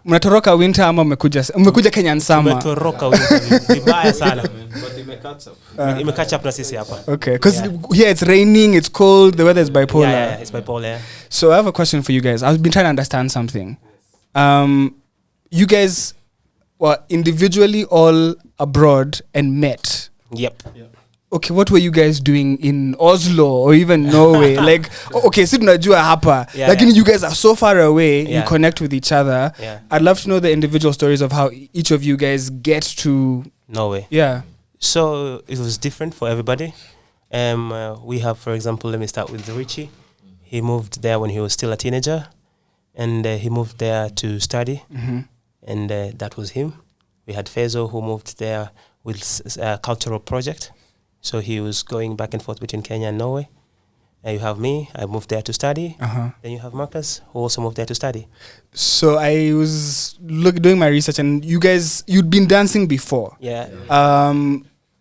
Mnatoroka winter ama mmekuja Kenyan summer? Mnatoroka winter vibaya sana. But it may catch up na sisi hapa. Okay, cuz here it's raining, it's cold, the weather is bipolar. Yeah, it's bipolar. Yeah. So I have a question for you guys. I've been trying to understand something. You guys were individually all abroad and met. Yep. Okay, what were you guys doing in Oslo or even Norway? Like, okay, si tunajua hapa. Lakini you guys are so far away, you connect with each other. Yeah. I'd love to know the individual stories of how each of you guys get to Norway. Yeah. So it was different for everybody. We have, for example, let me start with Richie. He moved there when he was still a teenager, and he moved there to study, and that was him. We had Fezo, who moved there with a cultural project. So he was going back and forth between Kenya and Norway. You have me, I moved there to study. Then you have Marcus, who also moved there to study. So I was doing my research, and you guys, you'd been dancing before. Yeah.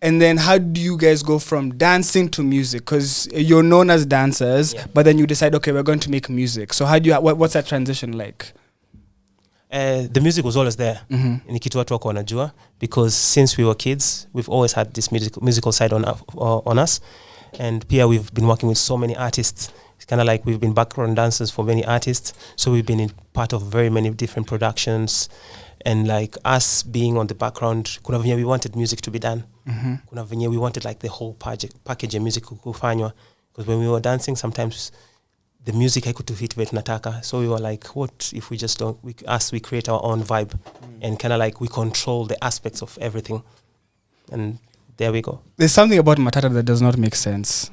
And then how do you guys go from dancing to music? Because you're known as dancers, but then you decide, okay, we're going to make music. So how do you, what's that transition like? The music was always there. Ni kitu watu wako wanajua, because since we were kids, we've always had this musical side on us. And pia we've been working with so many artists. It's kind of like we've been background dancers for many artists. So we've been in part of very many different productions. And like us being on the background, kuna venye we wanted music to be done. Kuna venye we wanted like the whole package of music kufanywa. Because when we were dancing, sometimes the music haikutuhit vile tunataka. So we were like, what if we just don't, we create our own vibe and kind of like we control the aspects of everything. And there we go. There's something about Matata that does not make sense.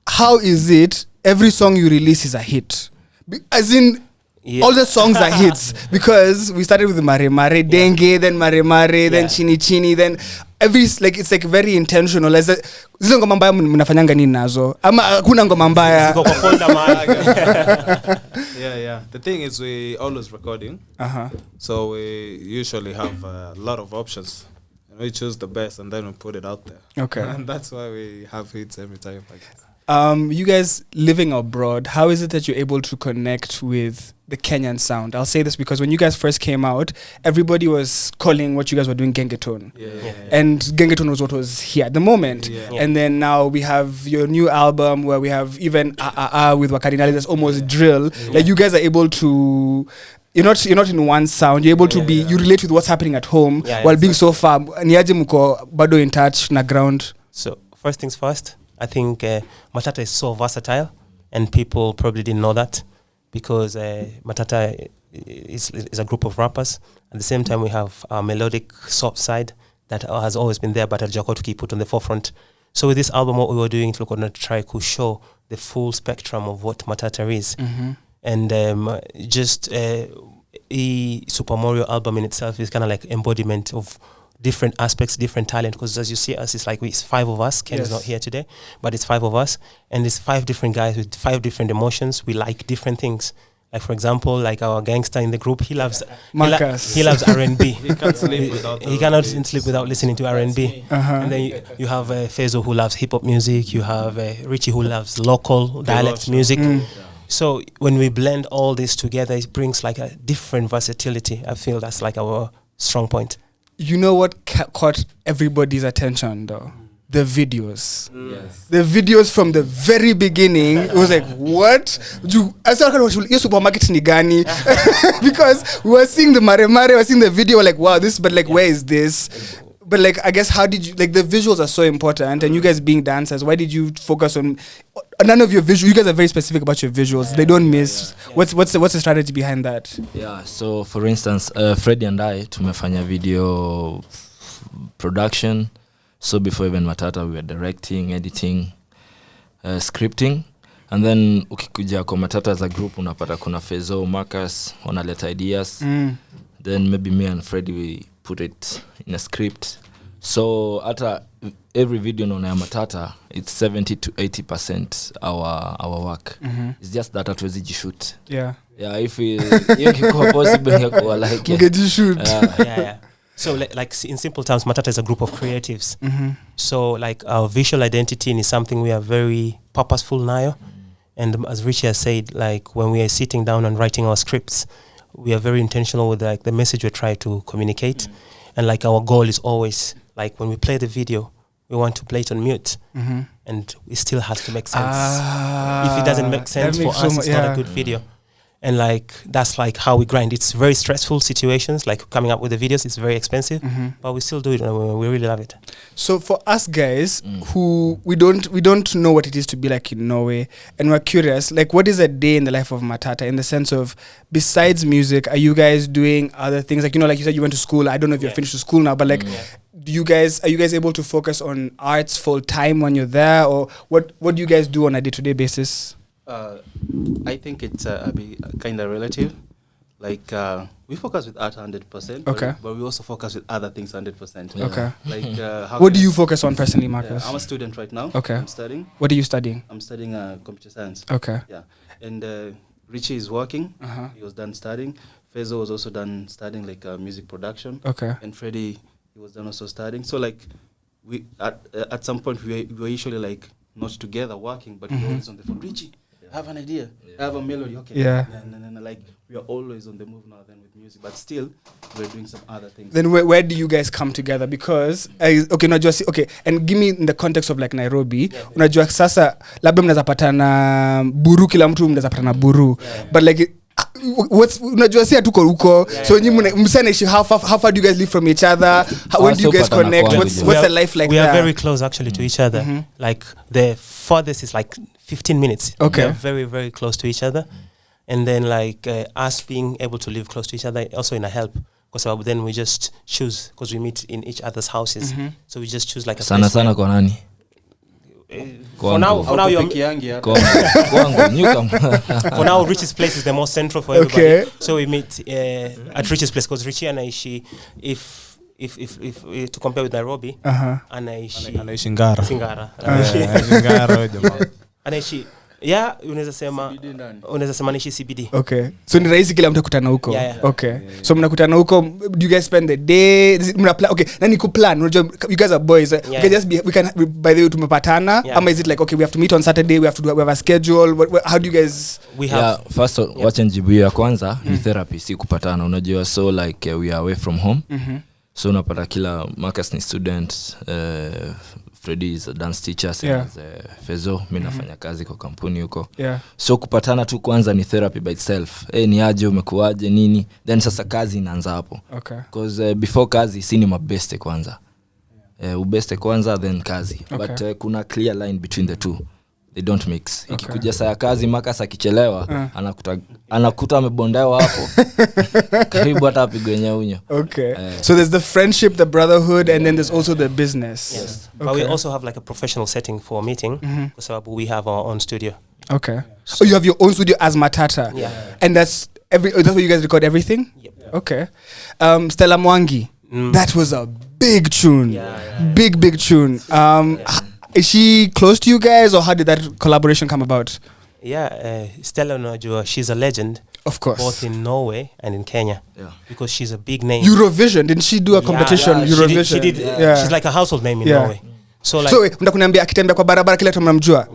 How is it every song you release is a hit? As in, all the songs are hits. Because we started with Mare Mare, Dengue, then Mare Mare, then Chini Chini, then it's like very intentional. Zile ngoma mbaya mnafanyanga nini nazo? Ama hakuna ngoma mbaya? Yeah. The thing is, we always recording. So we usually have a lot of options. We choose the best and then we put it out there. Okay. And that's why we have hits every time. You guys living abroad, how is it that you're able to connect with the Kenyan sound? I'll say this because when you guys first came out, everybody was calling what you guys were doing Gengetone. And Gengetone was what was here at the moment. And then now we have your new album where we have even with Wakadinali, that's almost drill. Like you guys are able to... You're not in one sound. You're able to be... You relate with what's happening at home while being so far. Niaje mko bado in touch na ground? So first things first, I think Matata is so versatile, and people probably didn't know that, because Matata is a group of rappers. At the same time, we have a melodic soft side that has always been there, but Joko to keep put on the forefront. So with this album, what we were doing, we're going to try to show the full spectrum of what Matata is. And Super Mario album in itself is kind of like embodiment of different aspects, different talent, because as you see us, it's like it's 5 of us. Ken is not here today, but it's 5 of us, and it's 5 different guys with 5 different emotions. We like different things. Like for example, like our gangster in the group, he loves he loves R&B. He cannot sleep without listening to R&B. And then you have Fezo, who loves hip hop music. You have Richie, who loves local dialect music. So when we blend all this together, it brings like a different versatility. I feel that's like our strong point. You know what caught everybody's attention though? The videos. The videos from the very beginning. It was like, what? I started watching your supermarket ni gani? Because we were seeing the Mare Mare, we were seeing the video, like, wow, this, but like, where is this? But like, I guess, how did you, like, the visuals are so important, and you guys being dancers, why did you focus on none of your visuals? You guys are very specific about your visuals. They don't miss. What's the strategy behind that? Yeah, so for instance, Freddie and I tumefanya video production. So before even Matata, we were directing, editing, scripting. And then ukikuja kwa Matata as a group, unapata kuna Fezo, Marcus, wanaleta ideas. Then maybe me and Freddie, we put it in a script. So at every video on Matata, it's 70 to 80% our work. It's just that hatuwezi jishoot. Yeah, if we kiko possible yako like shoot. Yeah. So like in simple terms, Matata is a group of creatives. So like our visual identity is something we are very purposeful now. And as Richie has said, like when we are sitting down and writing our scripts, we are very intentional with like the message we try to communicate, and like our goal is always like when we play the video, we want to play it on mute, and it still has to make sense. If it doesn't make sense for us, it's not a good video. And like that's like how we grind. It's very stressful situations, like coming up with the videos. It's very expensive, but we still do it, and we really love it. So for us guys who we don't know what it is to be like in Norway, and we're curious, like what is a day in the life of Matata, in the sense of besides music, are you guys doing other things? Like, you know, like you said, you went to school. I don't know if you're finished with school now, but like, are you guys able to focus on arts full time when you're there, or what do you guys do on a day-to-day basis? I think it's kind of relative. Like we focus with art 100%, okay, but we also focus with other things 100%. Okay. Like what do you focus on personally, Marcus? I'm a student right now. Okay. I'm studying. What are you studying? I'm studying computer science. Okay. Yeah. And Richie is working. He was done studying. Fezo was also done studying like music production. Okay. And Freddie, he was done also studying. So like we at some point we were usually like not together working, but we were always on the phone. Richie, I have an idea. I have a melody. Okay. Yeah. And like we are always on the move now then with music, but still we're doing some other things. Then where do you guys come together? Because and give me in the context of like Nairobi, unajua sasa labda mnaweza patana buru, kila mtu mnaweza patana buru, but like unajua si tuko huko, so nyinyi msanishi how far do you guys live from each other? When do you guys connect? What's the life like? We are very close actually to each other. Like the farthest is like 15 minutes. Okay. We are very, very close to each other. And then like us being able to live close to each other also in a help. Because then we just choose, because we meet in each other's houses. So we just choose like a sana sana kwa nani? For now you're for now Richie's place is the most central for everybody. Okay. So we meet at Richie's place, because Richie anaishi if to compare with Nairobi, anaishi Ngara. Anaishi unaweza sema nishi CBD. Okay. So ni rahisi kila mtu kukutana huko. Okay. So mnakutana huko, do you guys spend the day? Okay, nani ku plan? You guys are boys. We can just by the way tumepatana. Ama is it like, okay, we have to meet on Saturday, we have a schedule? How do you guys first wacha njibu ya kwanza ni therapy, si kupatana. Unajua, so like we are away from home. So unapata kila Marcus ni student, Freddy is a dance teacher, Fezo mimi nafanya kazi kwa kampuni huko. So kupatana tu kwanza ni therapy by itself. Ni aje, umekuaje, nini, then sasa kazi inaanza hapo. Okay. Because before kazi si ni mabeste kwanza. Ubeste kwanza then kazi. Okay. But kuna clear line between the two. They don't mix. Okay. Ikikuja saa kazi Marcus akichelewa anakuta amebondewa hapo. Karibu hata apigwe nyaunyo. Okay. So there's the friendship, the brotherhood, and then there's also the business. Yes. Okay. But we also have like a professional setting for a meeting. So we have our own studio. Okay. So you have your own studio as Matata. Yeah. And that's where you guys record everything? Yep. Okay. Stella Mwangi. That was a big tune. Big tune. Is she close to you guys, or how did that collaboration come about? Stella Najua, she's a legend. Of course. Both in Norway and in Kenya. Yeah. Because she's a big name. Eurovision, didn't she do a competition? Eurovision. She did. She's like a household name in Norway. So mtakuniambia akitembea kwa barabara kila mtu mnamjua?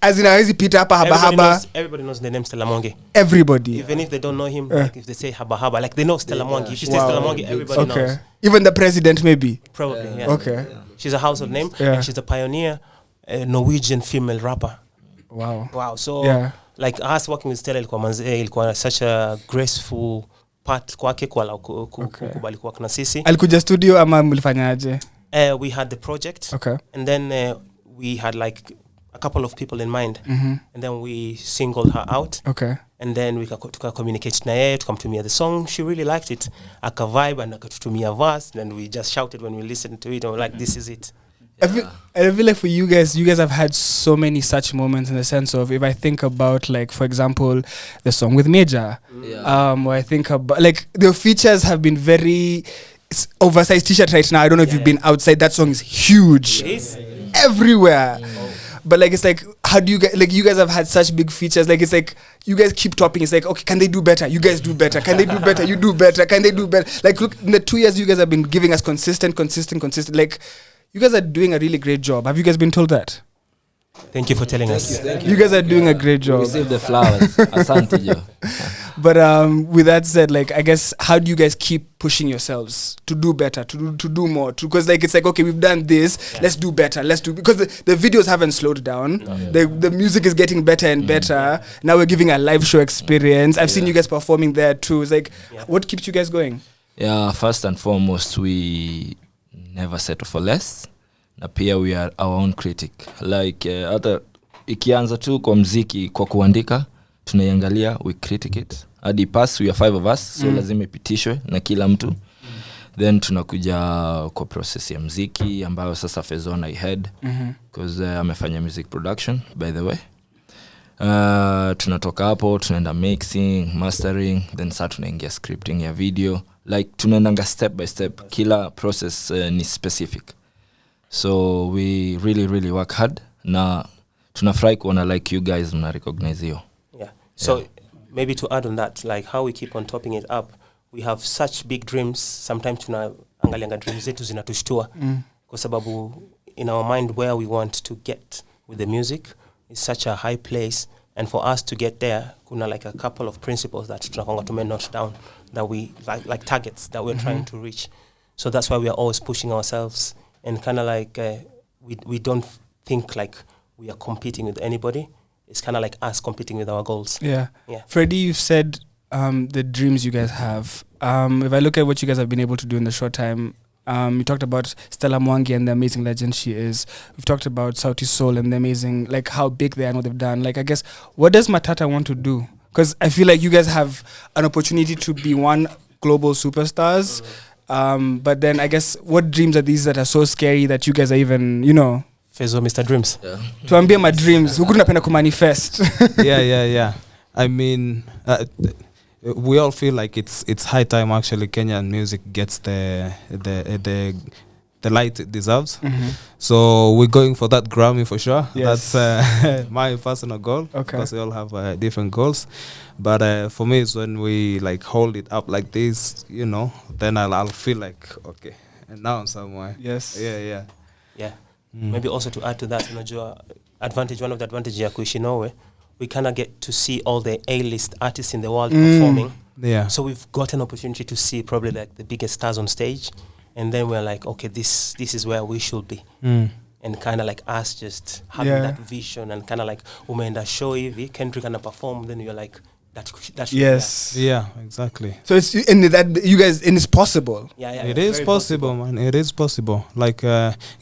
Azina hizi pita hapa haba. Everybody knows the name Stella Mwangi. Everybody. Even if they don't know him, like if they say haba, like they know Stella Mwangi. If you say Stella Mwangi, everybody knows. Even the president maybe? Probably, yeah. Okay. She's a household name, and she's a pioneer Norwegian female rapper. Wow. So like us working with Stella ilikuwa such a graceful part kwake kwa kukubali kuwa na sisi. Alikuja studio ama mlifanyaje? We had the project. Okay. And then we had like a couple of people in mind. And then we singled her out. Okay. And then we communicate na yeye, tukamtumia the song. She really liked it. Aka vibe and akatutumia verse, and we just shouted when we listened to it, and we're like, this is it. I feel like for you guys have had so many such moments, in the sense of, if I think about, like, for example, the song with Major, where I think about, like, the features have been very oversized t-shirt right now. I don't know if you've been outside. That song is huge. It is. Everywhere. But like, it's like, how do you guys, like, you guys have had such big features, like, it's like you guys keep topping. It's like, okay, can they do better? You guys do better. Can they do better? You do better. Can they do better? Like, look, in the 2 years you guys have been giving us consistent. Like, you guys are doing a really great job. Have you guys been told that? Thank you for telling us. Thank you. You guys are doing a great job. Receive the flowers. Asante jo. But with that said, like, I guess, how do you guys keep pushing yourselves to do better, to do more? Because like, it's like, okay, we've done this, let's do better, because the videos haven't slowed down. The music is getting better and better. Now we're giving a live show experience. I've seen you guys performing there too. It's like, what keeps you guys going? Yeah, first and foremost, we never settle for less. Na pia we are our own critic. Like hata ikianza tu kwa mziki kwa kuandika, tunaiangalia, we critic it. Hadi pass, we are 5 of us, so lazima ipitishwe na kila mtu. Then tunakuja kwa process ya mziki ambayo sasa Fezona I head because amefanya music production by the way. Tunatoka hapo, tunaenda mixing, mastering, then sasa tunaingia scripting ya video. Like tunaendanga step by step, kila process ni specific. So we really work hard na tunafurahi kuona like you guys mna recognize hiyo. Yeah. So maybe to add on that, like how we keep on topping it up, we have such big dreams. Sometimes tunaangalianga dreams zetu zinatushtua kwa sababu in our mind where we want to get with the music is such a high place, and for us to get there kuna like a couple of principles that tunakonga to note down that we like targets that we're trying to reach. So that's why we are always pushing ourselves, and kind of like we don't think like we are competing with anybody. It's kind of like us competing with our goals. Yeah. Freddie, you've said the dreams you guys have. If I look at what you guys have been able to do in the short time, you talked about Stella Mwangi and the amazing legend she is. We've talked about Sauti Sol and the amazing, like how big they are and what they've done. Like, I guess, what does Matata want to do? Because I feel like you guys have an opportunity to be one global superstars. But then I guess, what dreams are these that are so scary that you guys are even, Fezo, Mr. Dreams. Tuambie my dreams. Huku tunapenda kumanifest. Yeah. I mean, we all feel like it's high time actually Kenyan music gets the light it deserves. So we're going for that Grammy for sure. Yes. That's my personal goal. Okay. Because we all have different goals. But for me, it's when we like hold it up like this, then I'll feel like, okay, and now I'm somewhere. Yes. Yeah. Maybe also to add to that, one of the advantages ya kuishi Norway, we kind of get to see all the A-list artists in the world performing. Yeah. So we've got an opportunity to see probably like the biggest stars on stage, and then we're like, okay, this is where we should be. And kind of like us just having that vision, and kind of like umeenda show hivi, Kendrick gonna perform, then you're like, that should yes. be Yeah, exactly. So it's in that you guys, and it's possible. Yeah. It is possible, man. It is possible. Like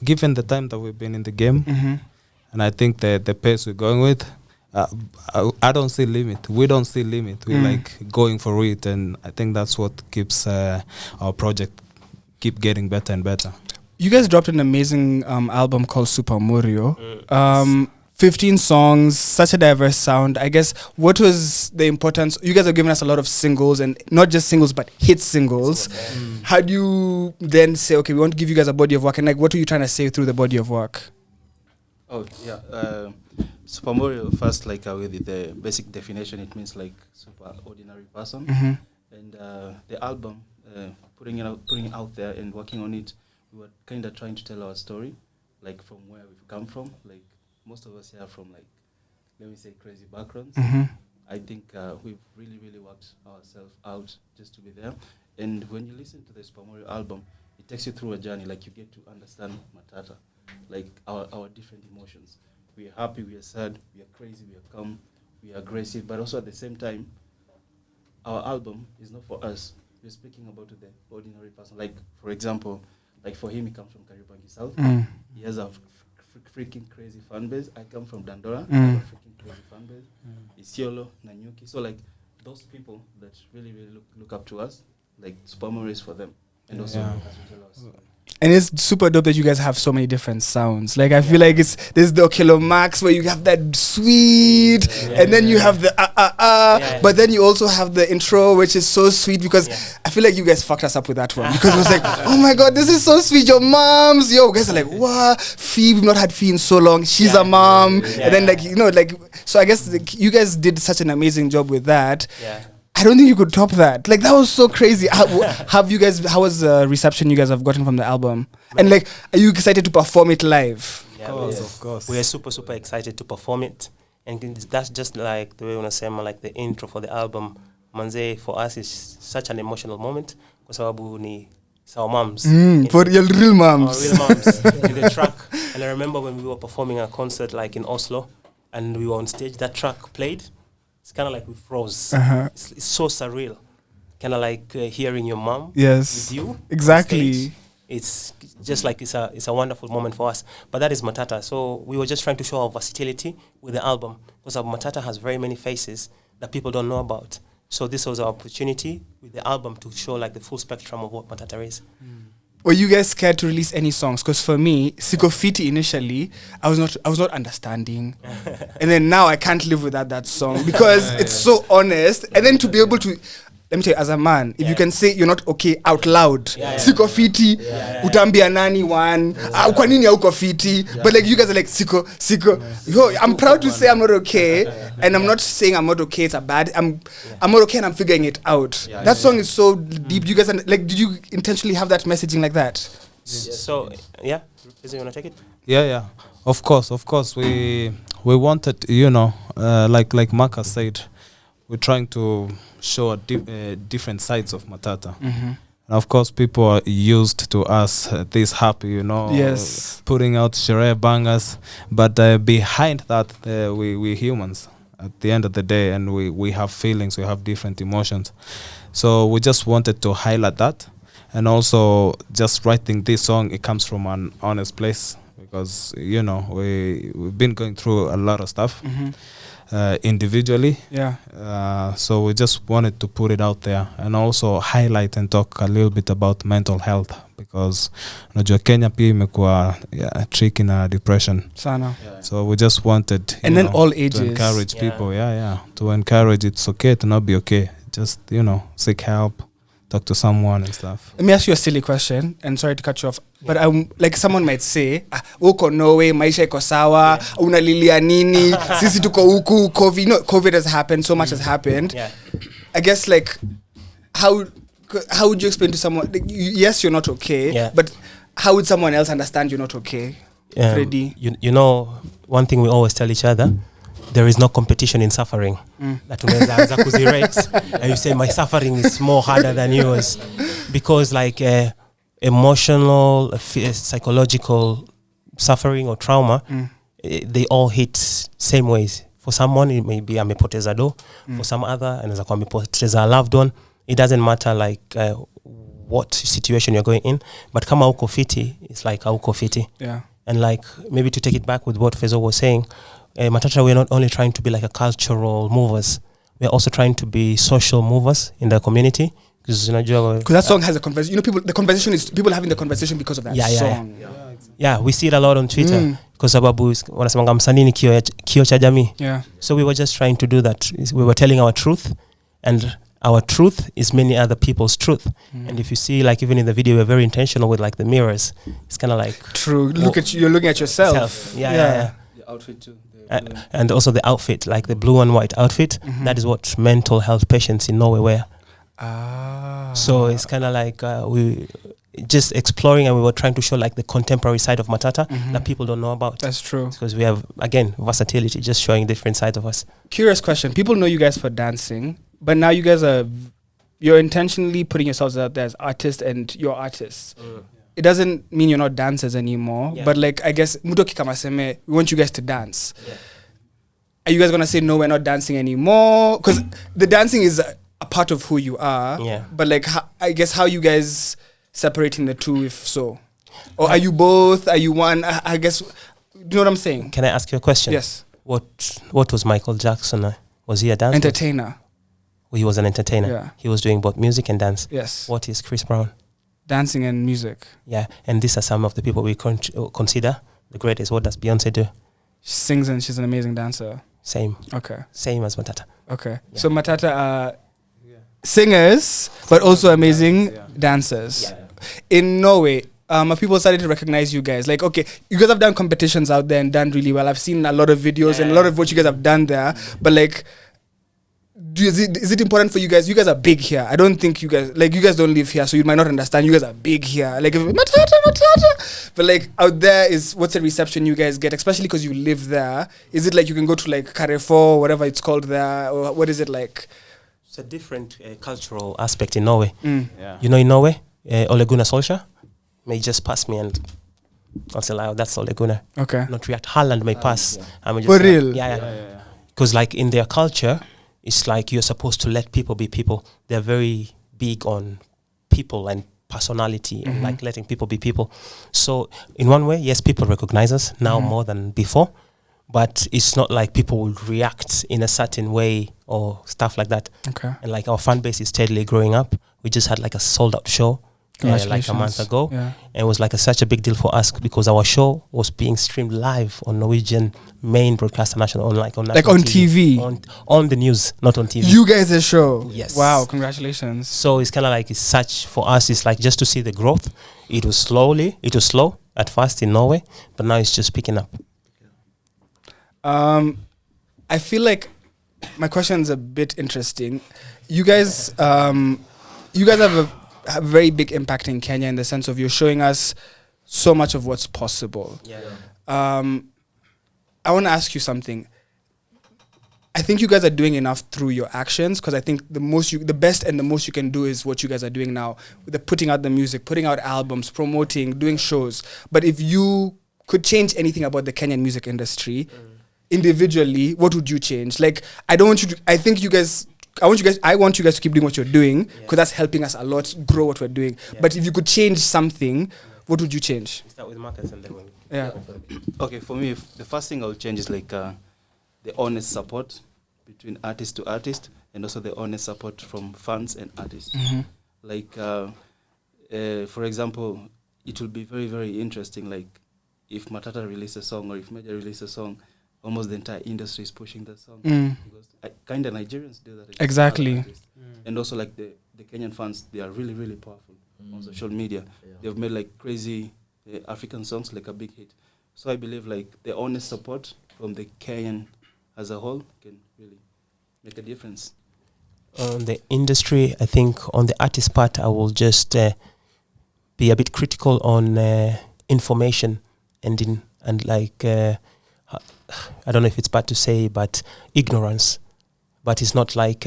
given the time that we've been in the game, and I think the pace we're going with, I don't see limit. We don't see limit. We're like going for it, and I think that's what keeps our project keep getting better and better. You guys dropped an amazing album called Super Mario. 15 songs, such a diverse sound. I guess, what was the importance? You guys have given us a lot of singles, and not just singles, but hit singles. How do you then say, okay, we want to give you guys a body of work, and like, what are you trying to say through the body of work? Oh, yeah. Super Mario, first, like with the basic definition, it means like super ordinary person. And the album, putting it out there and working on it, we were kind of trying to tell our story, like from where we've come from. Like, most of us here are from, like, let me say, crazy backgrounds. I think we've really worked ourselves out just to be there. And when you listen to the Super Mario album, it takes you through a journey. Like, you get to understand Matata, like our different emotions. We are happy, we are sad, we are crazy, we are calm, we are aggressive. But also at the same time, our album is not for us. We're speaking about the ordinary person. Like, for example, like for him, he comes from Kariobangi South. He has a freaking crazy fan base. I come from Dandora. I have a freaking crazy fan base. Isiolo, Nanyuki. So like those people that really look up to us, like Super Mario is for them. And also as we tell us. And it's super dope that you guys have so many different sounds. Like, I feel like there's the Okelo Max where you have that sweet, and then you have the but then you also have the intro, which is so sweet, because I feel like you guys fucked us up with that one, because it was like, oh my god, this is so sweet. Your moms, guys are like, what? Fee, we've not had Fee in so long. She's a mom, and then like so I guess you guys did such an amazing job with that. I don't think you could top that. Like, that was so crazy. How was the reception you guys have gotten from the album? And like, are you excited to perform it live? Yeah, of course. We are super excited to perform it. And that's just like the way when I say, like the intro for the album. manze, for us is such an emotional moment kwa sababu ni our moms. For your real moms. Our real moms in the track. And I remember when we were performing a concert like in Oslo and we were on stage, that track played. It's kind of like we froze. It's so surreal. Kind of like hearing your mom with you. Exactly. It's just like it's a wonderful moment for us. But that is Matata. So we were just trying to show our versatility with the album because Matata has very many faces that people don't know about. So this was our opportunity with the album to show like the full spectrum of what Matata is. Were you guys scared to release any songs? Because for me, Sikofiti initially, I was not understanding, and then now I can't live without that song because it's so honest. And then to be able to, let me tell you, as a man, if you can say you're not okay out loud, Sikofiti, utambia nani one, kwa nini hauko fiti? But like you guys are like Siko. Yo, I'm proud to say I'm not okay, and I'm not saying I'm not okay. It's a bad. I'm not okay, and I'm figuring it out. That song is so deep. You guys are, like, did you intentionally have that messaging like that? So yeah, is you wanna take it? Yeah. Of course. We wanted, like Mark has said, we're trying to show different sides of Matata. And of course, people are used to us this happy, putting out Shere bangers. But behind that, we're humans at the end of the day, and we have feelings, we have different emotions. So we just wanted to highlight that. And also, just writing this song, it comes from an honest place because, we've been going through a lot of stuff. Individually. So we just wanted to put it out there and also highlight and talk a little bit about mental health because unajua Kenya pia imekuwa tricky na depression sana. So we just wanted and then all ages to encourage people to encourage it's okay to not be okay, just seek help, talk to someone and stuff. Let me ask you a silly question, and sorry to cut you off, but like someone might say, uko Norway, maisha iko sawa, unalilia nini, sisi tuko huku, COVID has happened, so much has happened. I guess like how would you explain to someone, like, yes, you're not okay, but how would someone else understand you're not okay? Freddy, one thing we always tell each other, there is no competition in suffering. That unaweza kuzirate and you say my suffering is more harder than yours because like emotional, psychological suffering or trauma, they all hit same ways. For someone it may be amepoteza do, for some other anaweza kuwa amepoteza a loved one. It doesn't matter like what situation you're going in, but kama uko fiti, it's like uko fiti. And like maybe to take it back with what Fezo was saying, Matata, we're not only trying to be like a cultural movers, we're also trying to be social movers in the community. Because that song has a conversation. The conversation is people having the conversation because of that song. Yeah, we see it a lot on Twitter. Because sababu wanasemanga msanii ni kio cha jamii. So we were just trying to do that. We were telling our truth, and our truth is many other people's truth. And if you see, like even in the video, we're very intentional with like the mirrors. It's kind of like true. Look at you. You're looking at yourself. Yeah. The outfit too. And also the outfit, like the blue and white outfit. That is what mental health patients in Norway wear. So it's kind of like we just exploring, and we were trying to show like the contemporary side of Matata that people don't know about. That's true. Because we have, again, versatility, just showing different sides of us. Curious question. People know you guys for dancing, but now you guys you're intentionally putting yourselves out there as artists, and you're artists. It doesn't mean you're not dancers anymore, but like I guess Mudoki Kamaseme, we want you guys to dance. Are you guys gonna say no, we're not dancing anymore? Because the dancing is a part of who you are. But like I guess how you guys separating the two, if so, or are you both? Are you one? I guess. Do you know what I'm saying? Can I ask you a question? Yes. What was Michael Jackson? Was he a dancer? Entertainer. Well, he was an entertainer. Yeah. He was doing both music and dance. Yes. What is Chris Brown? Dancing and music. Yeah, and these are some of the people we consider the greatest. What does Beyonce do? She sings and she's an amazing dancer. Same. Okay. Same as Matata. Okay. Yeah. So Matata are singers, but also amazing dancers. In Norway, people started to recognize you guys. Like, okay, you guys have done competitions out there and done really well. I've seen a lot of videos and a lot of what you guys have done there. But like, is it important for you guys? You guys are big here. I don't think you guys don't live here, so you might not understand. You guys are big here. Like, Matata. But like out there, what's the reception you guys get, especially because you live there? Is it like you can go to like Carrefour, whatever it's called there, or what is it like? It's a different cultural aspect in Norway. Yeah. You know, in Norway, Ole Gunnar Solskjaer may just pass me and I'll say, like, oh, that's Ole Gunnar. Okay. Not react. Haaland may pass. I'm just For real? Yeah. Because like in their culture, it's like you're supposed to let people be people. They're very big on people and personality and like letting people be people. So in one way, yes, people recognize us now more than before, but it's not like people will react in a certain way or stuff like that. Okay. And like our fan base is steadily growing up. We just had like a sold out show like a month ago. Yeah. And it was like such a big deal for us because our show was being streamed live on Norwegian main broadcaster national on national TV. on the news, not on TV. You guys a show. Yes. Wow, congratulations. So it's kind of like it's such for us. It's like just to see the growth. It was slow at first in Norway, but now it's just picking up. I feel like my question is a bit interesting. You guys have a very big impact in Kenya in the sense of you're showing us so much of what's possible. I want to ask you something. I think you guys are doing enough through your actions because I think the best and the most you can do is what you guys are doing now with the putting out the music, putting out albums, promoting, doing shows. But if you could change anything about the Kenyan music industry individually, what would you change? Like, I want you guys to keep doing what you're doing because that's helping us a lot grow what we're doing. But if you could change something, what would you change? Start with Marcus and then Okay, for me, the first thing I'll change is like the honest support between artist to artist and also the honest support from fans and artists. Like, for example, it will be very, very interesting. Like, if Matata releases a song or if Major releases a song, almost the entire industry is pushing that song. Because kind of Nigerians do that. Exactly. And also like the Kenyan fans, they are really, really powerful on social media. They've made like crazy African songs, like a big hit. So I believe like the honest support from the Kenyan as a whole can really make a difference. On the industry, I think on the artist part, I will just be a bit critical on information and I don't know if it's bad to say, but ignorance. But it's not like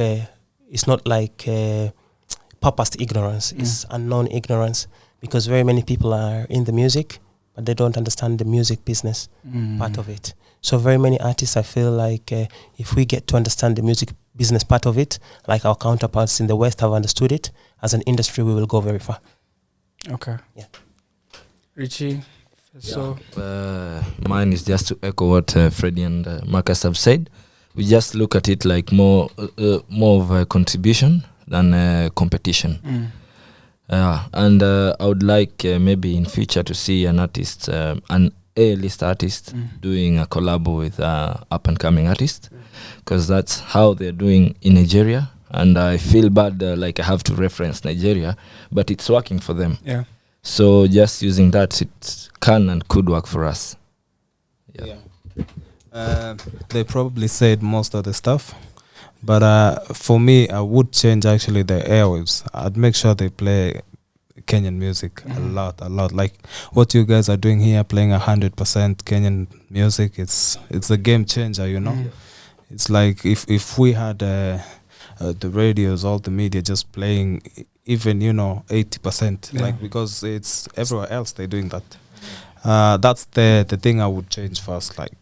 purposed ignorance. It's unknown ignorance because very many people are in the music, but they don't understand the music business part of it. So very many artists, I feel like if we get to understand the music business part of it, like our counterparts in the West have understood it, as an industry, we will go very far. Okay. Yeah. Richie? So mine is just to echo what Freddie and Marcus have said. We just look at it like more of a contribution than a competition. And I would like maybe in future to see an artist, an A-list artist, doing a collab with up-and-coming artist, because that's how they're doing in Nigeria. And I feel bad, like I have to reference Nigeria, but it's working for them. Yeah. So just using that, it can and could work for us. They probably said most of the stuff, but for me, I would change actually the airwaves. I'd make sure they play Kenyan music a lot. Like what you guys are doing here, playing 100% Kenyan music. It's a game changer, you know. It's like if we had the radios, all the media just playing even 80%, like, because it's everywhere else they're doing that. That's the thing I would change first, like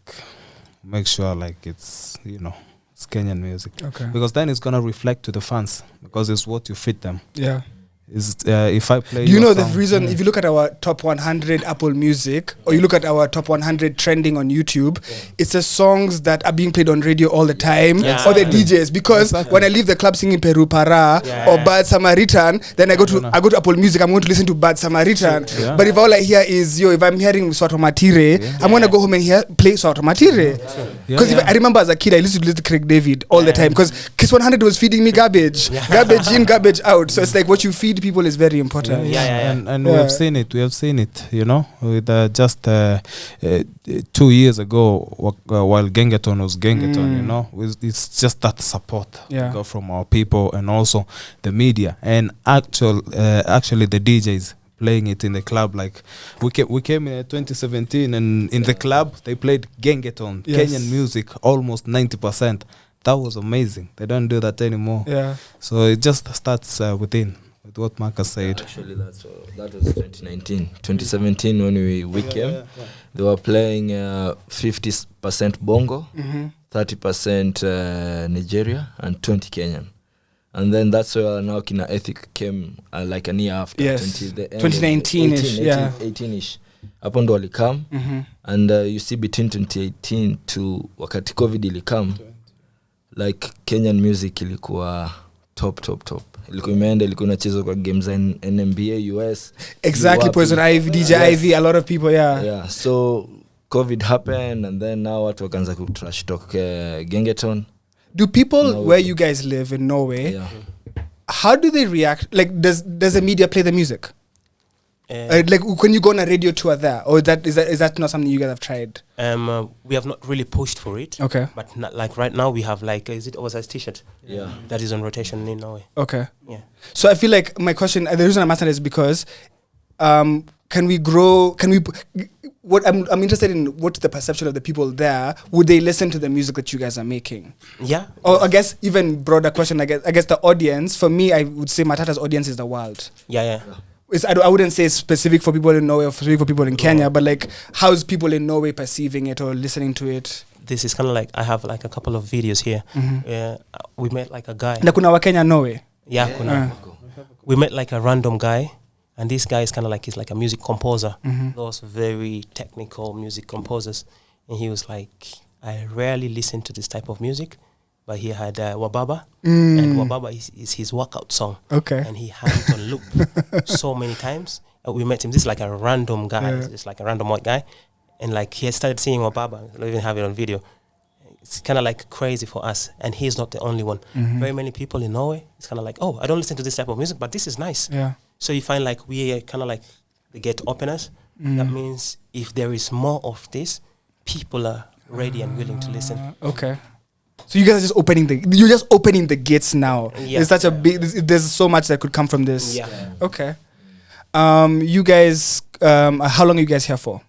make sure like it's it's Kenyan music, because then it's gonna reflect to the fans because it's what you fit them. If I play the reason, if you look at our top 100 Apple Music or you look at our top 100 trending on YouTube, it's the songs that are being played on radio all the time, or the DJs, because when I leave the club singing Peru Para or Bad Samaritan, then I go to Apple Music, I'm going to listen to Bad Samaritan. But if all I hear is if I'm hearing Soto Matire, I'm going to go home and play Soto Matire. Because I remember as a kid I used to listen to Craig David all the time because Kiss 100 was feeding me garbage in, garbage out. So it's like what you feed people is very important. And we have seen it with just 2 years ago while Gengeton was Gengeton, it's just that support we got from our people and also the media and actually the DJs playing it in the club. Like we came in 2017 and in the club they played Gengeton, Kenyan music, almost 90%. that was amazing. They don't do that anymore. Yeah. So it just starts within, with what Marcus said. Actually, that was 2019. 2017, when we came, they were playing 50% Bongo, 30% Nigeria, and 20 Kenyan. And then that's where now Kina Ethic came like an year after. Yes. Until the end 2019-ish, yeah. 18-ish. Hapo ndo walikam. And you see between 2018 to wakati COVID ilikam, like Kenyan music ilikuwa top. Ilikuwa imeenda, ilikuwa inachezwa kwa games za NBA, US. Exactly, Poison Ivy, DJ Ivy, a lot of people, Yeah, so COVID happened, and then now watu wakaanza ku trash talk Gengeton. Do people where you guys live in Norway, how do they react? Like, does the media play the music? Like, when you go on a radio tour there, or is that not something you guys have tried? We have not really pushed for it. Okay. But not, like right now we have like, is it oversized t-shirt? Yeah. That is on rotation in Norway. Okay. Yeah. So I feel like my question, the reason I'm asking is because, can we grow? What I'm interested in, what's the perception of the people there? Would they listen to the music that you guys are making? Yeah. Or I guess even broader question. I guess the audience. For me, I would say Matata's audience is the world. Yeah. I wouldn't say it's specific for people in Norway or specific for people in Kenya, but like, how's people in Norway perceiving it or listening to it? This is kind of like, I have like a couple of videos here. We met like a guy. Na kuna wa Kenya Norway. Yeah, kuna. We met like a random guy, and this guy is kind of like, he's like a music composer. Those very technical music composers. And he was like, I rarely listen to this type of music, but he had Wababa, and Wababa is his workout song. Okay. And he had it on loop so many times. We met him. This is like a random guy, just like a random white guy. And like, he had started singing Wababa. I don't even have it on video. It's kind of like crazy for us, and he's not the only one. Very many people in Norway, it's kind of like, oh, I don't listen to this type of music, but this is nice. Yeah. So you find like we are kind of like the gate openers. That means if there is more of this, people are ready and willing to listen. Okay. So you guys are just opening the gates now. Yeah. There's such a big, there's so much that could come from this. Yeah. Okay. You guys, how long are you guys here for?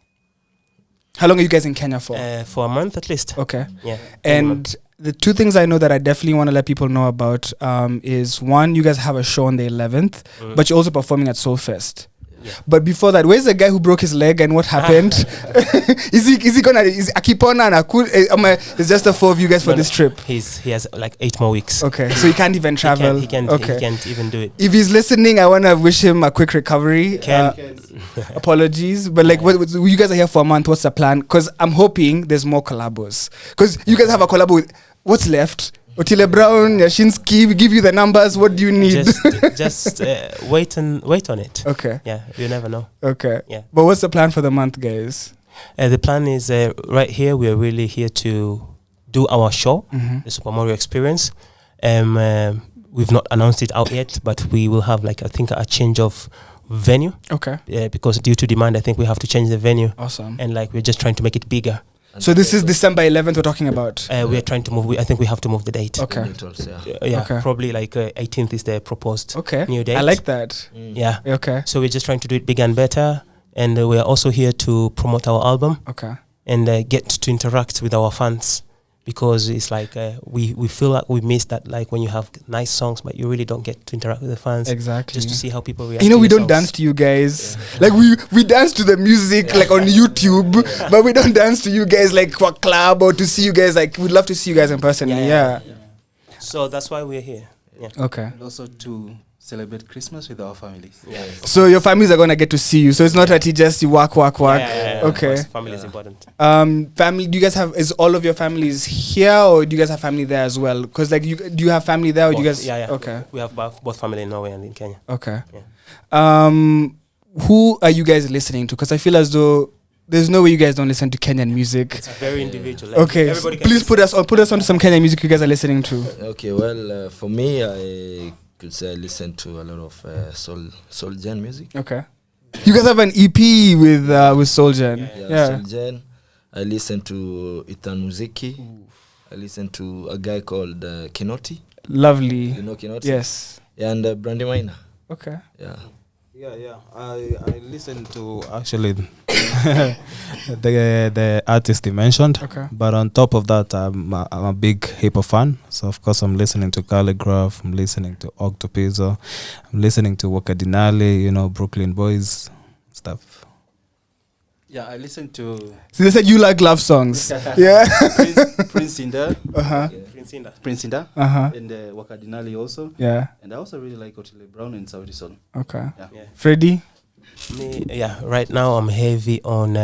How long are you guys in Kenya for? For a month at least. Okay. Yeah. And the two things I know that I definitely want to let people know about is, one, you guys have a show on the 11th, but you're also performing at Soulfest. Yeah. But before that, where's the guy who broke his leg and what happened? Is he gonna, is Akipona and it's just the four of you guys for this trip? He has like 8 more weeks. Okay, so he can't even travel. He can't even do it. If he's listening, I want to wish him a quick recovery. Apologies, but like, you guys are here for a month. What's the plan? Because I'm hoping there's more collabos. Because you guys have a collabo with what's left. Otile Brown, Yashinsky, we give you the numbers. What do you need? Just wait on it. Okay. Yeah, you never know. Okay. Yeah. But what's the plan for the month, guys? The plan is right here. We are really here to do our show, the Super Mario Experience. We've not announced it out yet, but we will have like, I think, a change of venue. Okay. Because due to demand, I think we have to change the venue. Awesome. And like, we're just trying to make it bigger. So this is December 11th we're talking about? We are trying to move. I think we have to move the date. Okay. Okay. Probably like 18th is the proposed new date. I like that. Yeah. Okay. So we're just trying to do it bigger and better. And we are also here to promote our album. Okay. And get to interact with our fans. Because it's like we feel like we miss that, like when you have nice songs but you really don't get to interact with the fans. Exactly. Just to see how people react. You know, we don't dance to you guys. Like we dance to the music like on YouTube, but we don't dance to you guys like for a club or to see you guys. Like, we'd love to see you guys in person. Yeah. So that's why we're here. Yeah. Okay. And also to celebrate Christmas with our families. Yeah. So your families are gonna get to see you. So it's not that you just work. Yeah. Okay. Family is important. Family. Do you guys have? Is all of your families here, or do you guys have family there as well? Because like, do you have family there, or do you guys? Yeah. Okay. We have both family in Norway and in Kenya. Okay. Yeah. Who are you guys listening to? Because I feel as though there's no way you guys don't listen to Kenyan music. It's very individual. Like, okay. Please put us on some Kenyan music you guys are listening to. Okay. Well, for me, I could say I listen to a lot of soul gen music. Okay. You guys have an EP with Soul Gen. Yeah. Soul Gen. I listen to Itan Muziki. I listen to a guy called Kinoti. Lovely. You know Kinoti? Yes. And Brandy Maina. Okay. Yeah. Yeah. I listened to actually the artist he mentioned. Okay. But on top of that, I'm a big hip hop fan. So of course I'm listening to Calligraph. I'm listening to Octopizzo. I'm listening to Wakadinali. You know, Brooklyn Boys stuff. Yeah, I listen to So they said you like love songs. Yeah. Prince Inda. Uh-huh. Prince Inda. Uh-huh. And Wakadinali also. Yeah. And I also really like Otile Brown and Saudi Soul. Okay. Yeah. Freddie? Me, right now I'm heavy on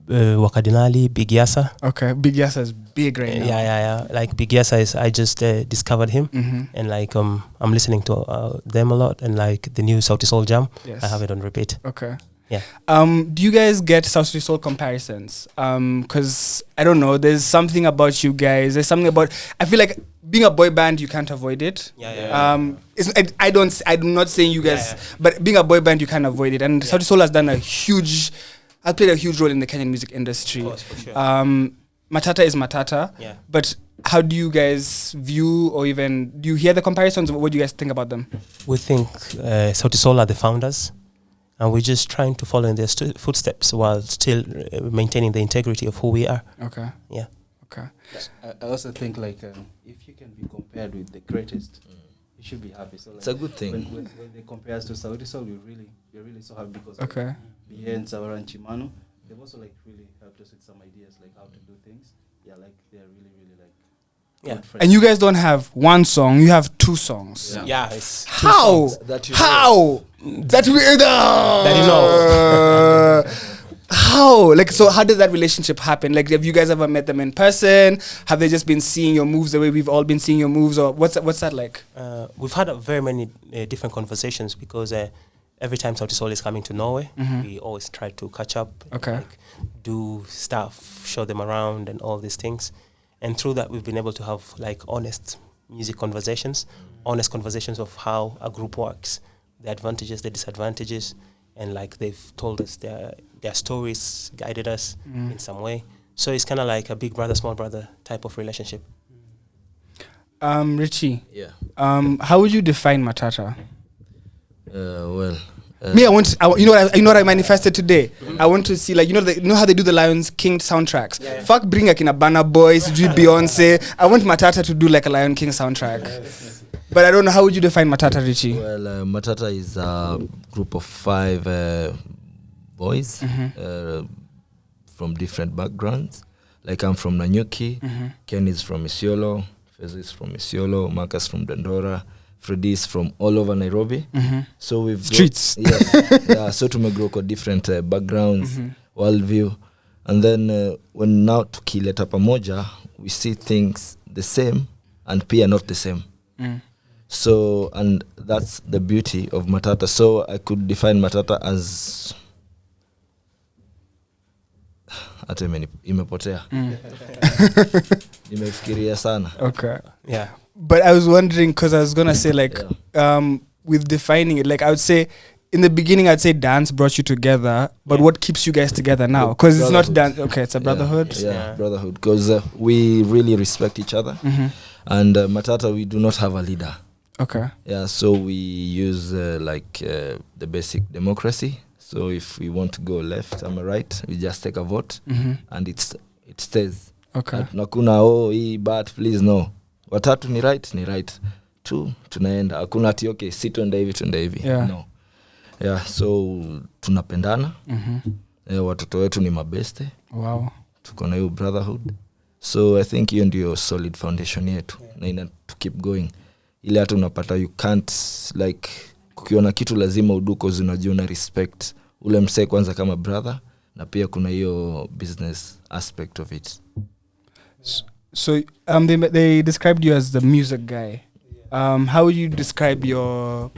Wakadinali, Big Yasa. Okay. Big Yasa is big right now. Yeah. Like Big Yasa is, I just discovered him, and like I'm listening to them a lot, and like the new Sauti Soul Jam, Yes. I have it on repeat. Okay. Yeah. Do you guys get Sauti Soul comparisons? Because I don't know, there's something about you guys. There's something about, I feel like being a boy band, you can't avoid it. I'm not saying you guys, but being a boy band, you can't avoid it. And Sauti Soul has played a huge role in the Kenyan music industry. Of course, for sure. Matata is Matata. Yeah. But how do you guys view, or even do you hear the comparisons? What do you guys think about them? We think Sauti Soul are the founders, and we're just trying to follow in their footsteps while still maintaining the integrity of who we are. Okay. Yeah. Okay. I also think like if you can be compared with the greatest, you should be happy. So like It's a good thing. When they compare us to Saudi Soul, we're really so happy because Okay. Bia and Savara and Chimano, they've also like really helped us with some ideas like how to do things. Yeah, like they're really like good friends. And you guys don't have one song, you have two songs. Yeah, it's How? That you How? That we That you know. How? Like, so how did that relationship happen? Like, have you guys ever met them in person? Have they just been seeing your moves the way we've all been seeing your moves? Or what's that like? We've had very many different conversations because every time Sauti Soul is coming to Norway, we always try to catch up, Okay. like, do stuff, show them around and all these things. And through that, we've been able to have like honest music conversations, honest conversations of how a group works, the advantages, the disadvantages, and like they've told us their stories, guided us in some way. So it's kind of like a big brother, small brother type of relationship. Richie, Yeah. how would you define Matata? Me, You know what I manifested today? I want to see, like, you know how they do the Lions King soundtracks? Fuck, bring like in a Burna Boys, Beyonce. I want Matata to do like a Lion King soundtrack. But I don't know, how would you define Matata, Richie? Well, Matata is a group of 5 boys from different backgrounds. Like I'm from Nanyuki, Ken is from Isiolo, Fez is from Isiolo, Marcus from Dandora, Freddy is from all over Nairobi. So we've Streets. So to make grow different backgrounds, worldview, and then when now tukileta pamoja, we see things the same and pia not the same. So, and that's the beauty of Matata. So I could define Matata as hata imepotea. Nimefikiria sana. Okay. Yeah. But I was wondering, because I was going to say, like, with defining it, like, I would say, in the beginning, I'd say dance brought you together, but what keeps you guys together now? Because it's not dance. Okay, it's a brotherhood. Yeah, brotherhood. Because we really respect each other. And Matata, we do not have a leader. Okay. Yeah, so we use the basic democracy. So if we want to go left or right, we just take a vote, and it stays. Okay. Nakuna hii but please no. Watatu ni right. 2 tunaenda. Hakuna ati okay, si tuenda hivi. Yeah. No. Yeah, so tunapendana. Watoto wetu ni mabeste. Wow. Tuko na hiyo brotherhood. So I think hiyo ndio solid foundation yetu. Na ina to keep going. Ile hata unapata you can't like kukiona kitu lazima uduko zinajiona respect ule msee kwanza kama brother, na pia kuna hiyo business aspect of it. So they described you as the music guy. How would you describe your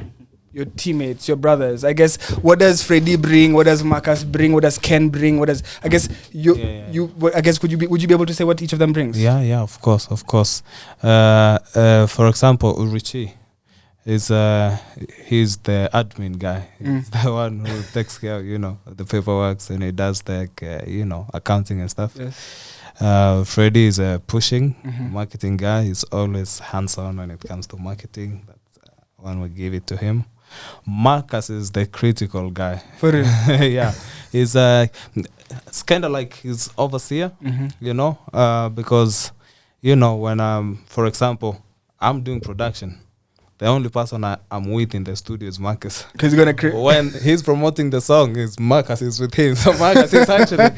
teammates, your brothers? I guess, what does Freddie bring? What does Marcus bring? What does Ken bring? What does, I guess I guess, would you be able to say what each of them brings? Yeah, of course. For example, Richie is he's the admin guy. He's the one who takes care of, the paperwork, and he does the accounting and stuff. Yes. Freddie is a pushing marketing guy. He's always hands-on when it comes to marketing. That's one we give it to him. Marcus is the critical guy. For real. Yeah, he's it's kind of like his overseer, you know, because you know when for example, I'm doing production. The only person I'm with in the studio is Marcus. Because he's gonna when he's promoting the song, is Marcus is with him. So Marcus is actually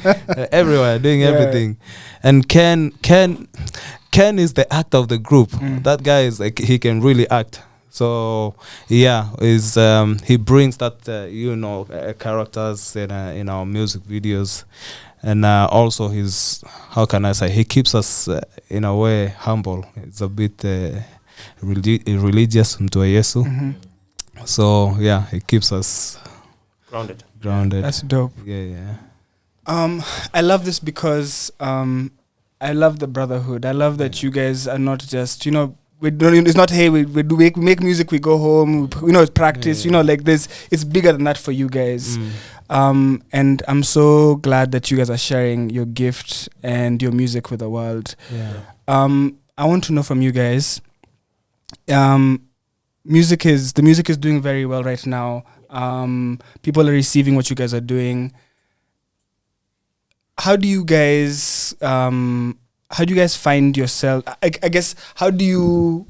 everywhere doing everything. And Ken is the actor of the group. That guy is like he can really act. So yeah, is he brings that characters in our music videos, and also he's, how can I say, he keeps us in a way humble. It's a bit religious mtu wa Yesu. So yeah, it keeps us grounded. That's dope. Yeah. I love this because I love the brotherhood. I love that you guys are not just, you know, it's not, hey, we make music, we go home, it's practice, like this. It's bigger than that for you guys. And I'm so glad that you guys are sharing your gift and your music with the world. I want to know from you guys, the music is doing very well right now. People are receiving what you guys are doing. How do you guys find yourself? I guess how do you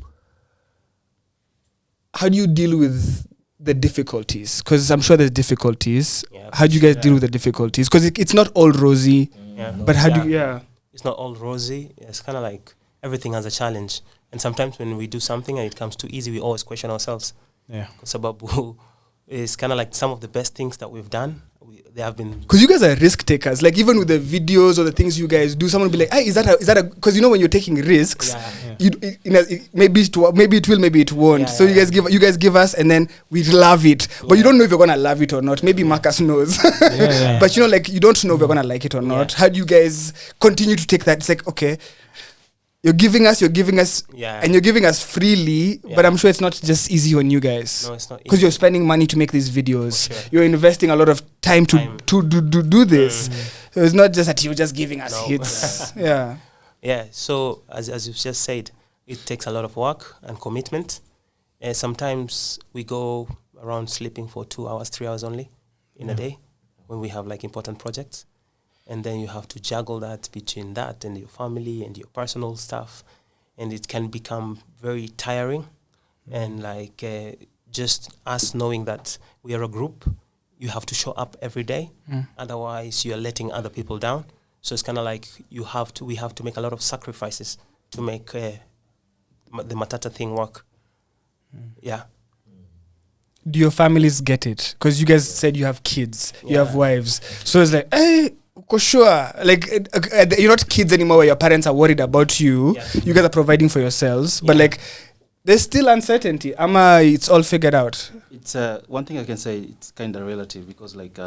deal with the difficulties? Because I'm sure there's difficulties. How do you guys deal with the difficulties? Because it's not all rosy. But how do you? It's not all rosy. It's kind of like everything has a challenge. And sometimes when we do something and it comes too easy, we always question ourselves. Sababu, it's kind of like some of the best things that we've done. They have been, because you guys are risk takers. Like even with the videos or the things you guys do, someone will be like, "Hey, is that a?" Because when you're taking risks, maybe it will, maybe it won't. So you guys give us, and then we love it. But you don't know if you're gonna love it or not. Maybe Marcus knows, but you don't know if you're gonna like it or not. How do you guys continue to take that? It's like, okay, you're giving us, and you're giving us freely, but I'm sure it's not just easy on you guys. No, it's not easy. Because you're spending money to make these videos. Sure. You're investing a lot of time to do this. So it's not just that you're just giving us hits. So as you've just said, it takes a lot of work and commitment. Sometimes we go around sleeping for 2 hours, 3 hours only in a day when we have like important projects. And then you have to juggle that between that and your family and your personal stuff. And it can become very tiring. And like just us knowing that we are a group, you have to show up every day. Otherwise, you are letting other people down. So it's kind of like we have to make a lot of sacrifices to make the Matata thing work. Do your families get it? Because you guys said you have kids, you have wives. So it's like, hey, for sure. Like you're not kids anymore where your parents are worried about you. You guys are providing for yourselves. But like there's still uncertainty. It's all figured out. It's one thing I can say, it's kind of relative, because like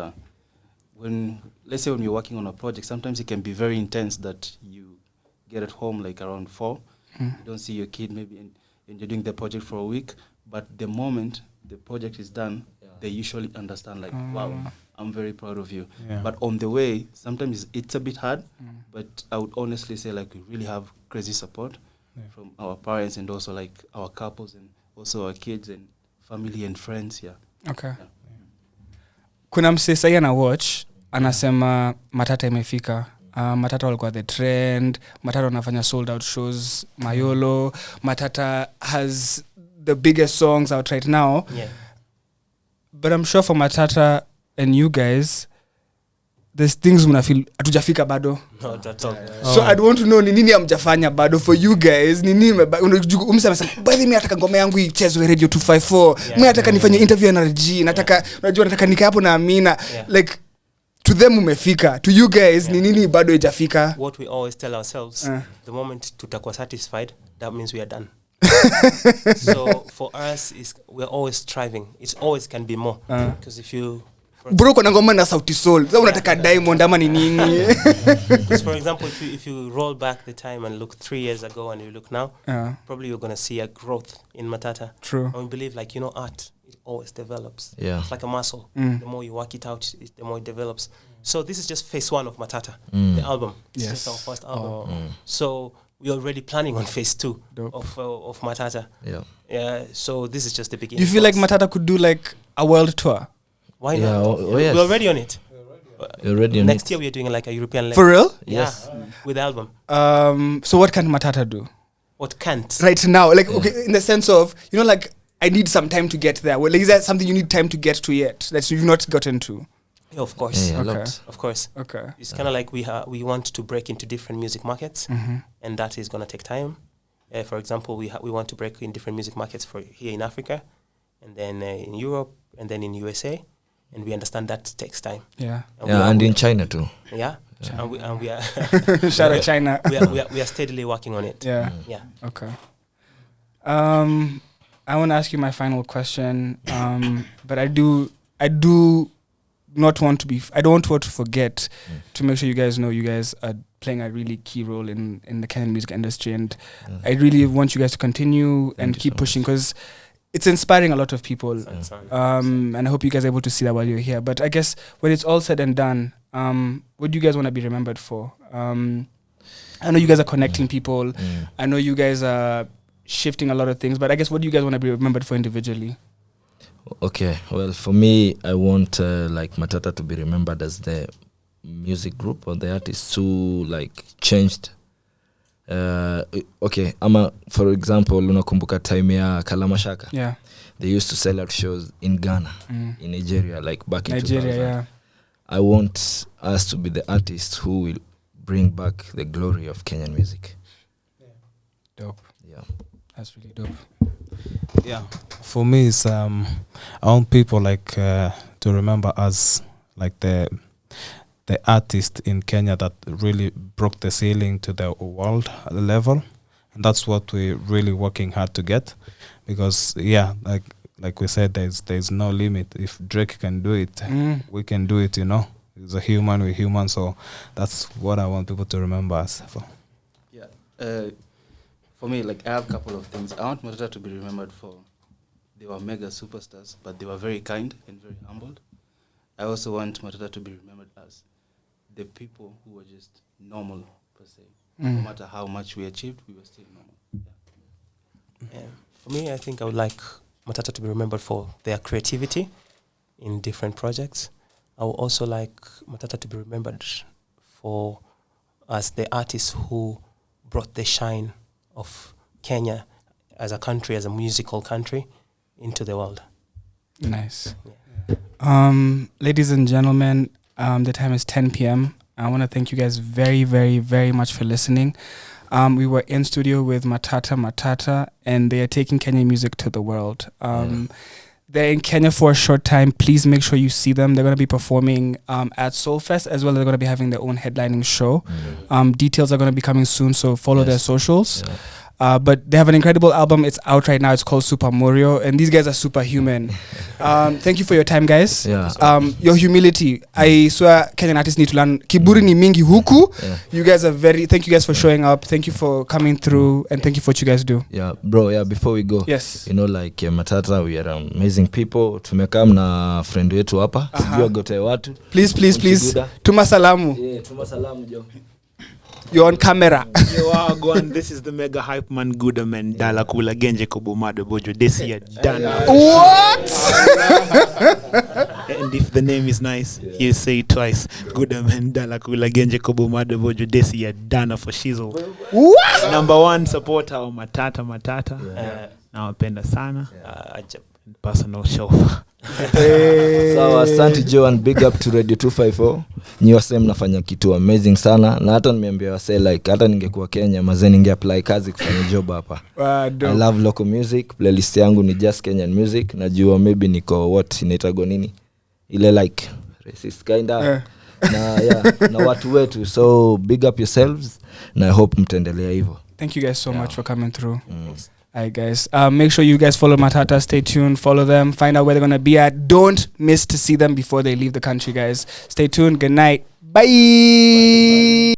let's say when you're working on a project, sometimes it can be very intense that you get at home like around 4. You don't see your kid maybe and you're doing the project for a week, but the moment the project is done, they usually understand like, wow, I'm very proud of you. But on the way, sometimes it's a bit hard, but I would honestly say like we really have crazy support from our parents and also like our couples and also our kids and family and friends. Okay. Kuna msee sahi ana watch anasema Matata imefika. Matata walikuwa the trend. Matata wanafanya sold out shows. Mayolo. Matata has the biggest songs out right now. But I'm sure for Matata and you guys, there's things mna feel hatujafika bado. Not at all. So I want to know ni nini amjafanya bado for you guys. Ni nini umsema by the way mimi nataka ngoma yangu ichezwe Radio 254. Mimi nataka nifanye interview na RG. Nataka nikae hapo na Amina. Like to them umefika. To you guys ni nini bado haijafika? What we always tell ourselves, the moment tutakuwa satisfied, that means we are done. So for us, we're always striving. It always can be more. Because if you... Bro, kuna ngoma na Sauti Sol. Sasa unataka Diamond ama ni nini? Because for example, if you roll back the time and look 3 years ago and you look now, probably you're going to see a growth in Matata. True. And we believe art, it always develops. It's like a muscle. The more you work it out, the more it develops. So this is just phase 1 of Matata, the album. It's just our first album. So we're already planning on phase 2 Dope. of Matata. Yeah. Yeah, so this is just the beginning. Do you feel like for us. Matata could do like a world tour? Why Yeah, not? yes. We're already on it. You're ready on Next it? year we are doing like a European level. For real? Yes. Yeah, with the album. So what can Matata do What can't? right now? Like, okay, in the sense of, you know, like, I need some time to get there. Well, like, is that something you need time to get to yet that you've not gotten to? Yeah, of course. Yeah, a Okay. lot. Of course. Okay. It's kind of like we want to break into different music markets, and that is going to take time. For example, we want to break in different music markets for here in Africa, and then in Europe, and then in USA, and we understand that takes time. Yeah. Yeah, and in China too. Yeah, and we are Shout out China. we are steadily working on it. Yeah. Yeah. Okay. I want to ask you my final question, but I do not want to be. I don't want to forget to make sure you guys know you guys are playing a really key role in the Kenyan music industry, and I really want you guys to continue and you keep so pushing because it's inspiring a lot of people. And And I hope you guys are able to see that while you're here. But I guess when it's all said and done, what do you guys want to be remembered for? I know you guys are connecting people. I know you guys are shifting a lot of things. But I guess what do you guys want to be remembered for individually? Okay, well, for me, I want like Matata to be remembered as the music group or the artists who like changed. Okay, for example, unakumbuka time ya Kalamashaka. Yeah. They used to sell out shows in Ghana, in Nigeria, like back in 2000. Yeah. I want us to be the artists who will bring back the glory of Kenyan music. Dope. Yeah. That's really dope. Yeah, for me, it's I want people like to remember us like the artist in Kenya that really broke the ceiling to the world level, and that's what we're really working hard to get. Because like we said, there's no limit. If Drake can do it, we can do it. You know, he's a human, we're human. So that's what I want people to remember us for. Yeah. For me, like, I have a couple of things. I want Matata to be remembered for they were mega superstars, but they were very kind and very humbled. I also want Matata to be remembered as the people who were just normal, per se. No matter how much we achieved, we were still normal. Yeah. For me, I think I would like Matata to be remembered for their creativity in different projects. I would also like Matata to be remembered for as the artists who brought the shine of Kenya as a country, as a musical country, into the world. Nice. Ladies and gentlemen, the time is 10 p.m. I want to thank you guys very, very, very much for listening. We were in studio with Matata, and they are taking Kenyan music to the world. They're in Kenya for a short time. Please make sure you see them. They're going to be performing at Soulfest, as well as they're going to be having their own headlining show. Details are going to be coming soon, so follow their socials. But they have an incredible album. It's out right now. It's called Super Mario, and these guys are superhuman. Thank you for your time, guys. Your humility. I swear Kenyan artists need to learn. Kiburi ni mingi huku. You guys are thank you guys for showing up. Thank you for coming through, and thank you for what you guys do. Yeah, bro, before we go. Yes. You know, like Matata, we are amazing people. Tumekam na friend wetu hapa. Sijui agote watu. Please. Tuma salamu. Yeah, tuma salamu jo. You're on camera. Yo, Wagwan, this is the mega hype man Goodaman Dala Kula Genje Kobomado Bojo Desia Dana. What? And if the name is nice, you say it twice. Goodaman Dala Kula Genje Kobomado Bojo Desia Dana for Shizzle. What? Number one supporter of Matata. Nawapenda sana. Personal show. Sawa, asante Joe, and big up to Radio 254. Nyi wase mnafanya kitu amazing sana, na hata nimeambia wase like hata ningekuwa Kenya mazeni ninge apply kazi kufanya job hapa. I love local music. Playlist yangu ni just Kenyan music. Najua maybe niko what inaitago nini ile like racist kinda na watu wetu, so big up yourselves na I hope mtaendelea hivyo. Thank you guys so much for coming through. Alright guys, make sure you guys follow Matata, stay tuned, follow them, find out where they're going to be at. Don't miss to see them before they leave the country, guys. Stay tuned. Good night. Bye.